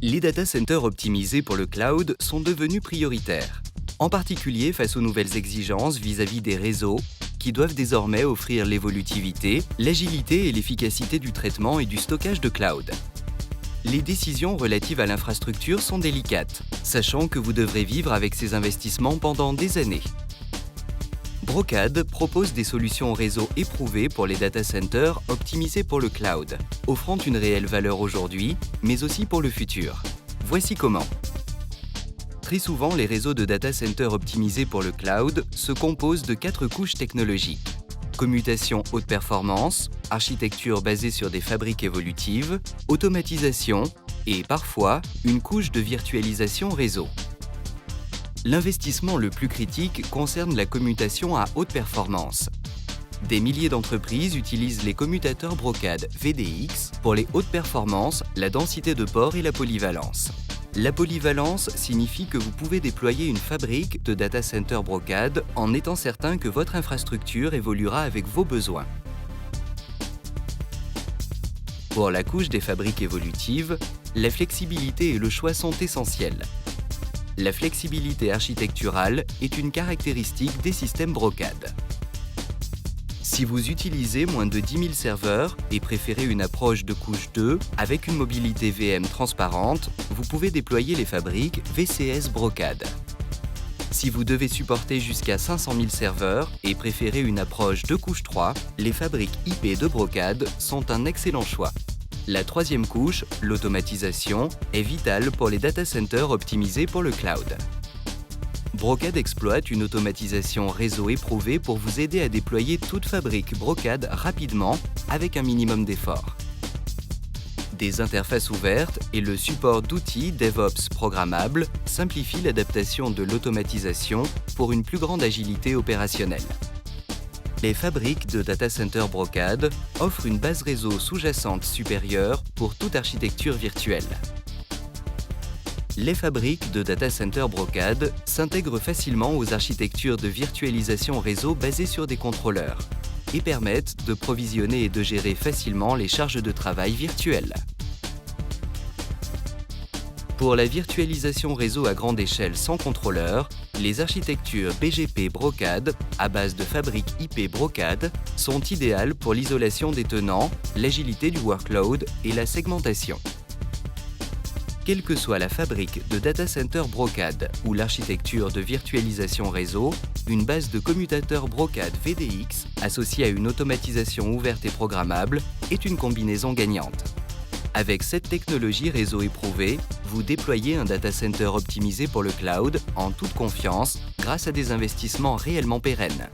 Les data centers optimisés pour le cloud sont devenus prioritaires, en particulier face aux nouvelles exigences vis-à-vis des réseaux qui doivent désormais offrir l'évolutivité, l'agilité et l'efficacité du traitement et du stockage de cloud. Les décisions relatives à l'infrastructure sont délicates, sachant que vous devrez vivre avec ces investissements pendant des années. Brocade propose des solutions réseau éprouvées pour les data centers optimisés pour le cloud, offrant une réelle valeur aujourd'hui, mais aussi pour le futur. Voici comment. Très souvent, les réseaux de data centers optimisés pour le cloud se composent de 4 couches technologiques. Commutation haute performance, architecture basée sur des fabriques évolutives, automatisation et, parfois, une couche de virtualisation réseau. L'investissement le plus critique concerne la commutation à haute performance. Des milliers d'entreprises utilisent les commutateurs Brocade VDX pour les hautes performances, la densité de port et la polyvalence. La polyvalence signifie que vous pouvez déployer une fabrique de data center Brocade en étant certain que votre infrastructure évoluera avec vos besoins. Pour la couche des fabriques évolutives, la flexibilité et le choix sont essentiels. La flexibilité architecturale est une caractéristique des systèmes Brocade. Si vous utilisez moins de 10 000 serveurs et préférez une approche de couche 2 avec une mobilité VM transparente, vous pouvez déployer les fabriques VCS Brocade. Si vous devez supporter jusqu'à 500 000 serveurs et préférez une approche de couche 3, les fabriques IP de Brocade sont un excellent choix. La troisième couche, l'automatisation, est vitale pour les data centers optimisés pour le cloud. Brocade exploite une automatisation réseau éprouvée pour vous aider à déployer toute fabrique Brocade rapidement avec un minimum d'effort. Des interfaces ouvertes et le support d'outils DevOps programmables simplifient l'adaptation de l'automatisation pour une plus grande agilité opérationnelle. Les fabriques de data center Brocade offrent une base réseau sous-jacente supérieure pour toute architecture virtuelle. Les fabriques de data center Brocade s'intègrent facilement aux architectures de virtualisation réseau basées sur des contrôleurs et permettent de provisionner et de gérer facilement les charges de travail virtuelles. Pour la virtualisation réseau à grande échelle sans contrôleur, les architectures BGP Brocade, à base de fabriques IP Brocade, sont idéales pour l'isolation des tenants, l'agilité du workload et la segmentation. Quelle que soit la fabrique de data center Brocade ou l'architecture de virtualisation réseau, une base de commutateur Brocade VDX associée à une automatisation ouverte et programmable est une combinaison gagnante. Avec cette technologie réseau éprouvée, vous déployez un data center optimisé pour le cloud en toute confiance grâce à des investissements réellement pérennes.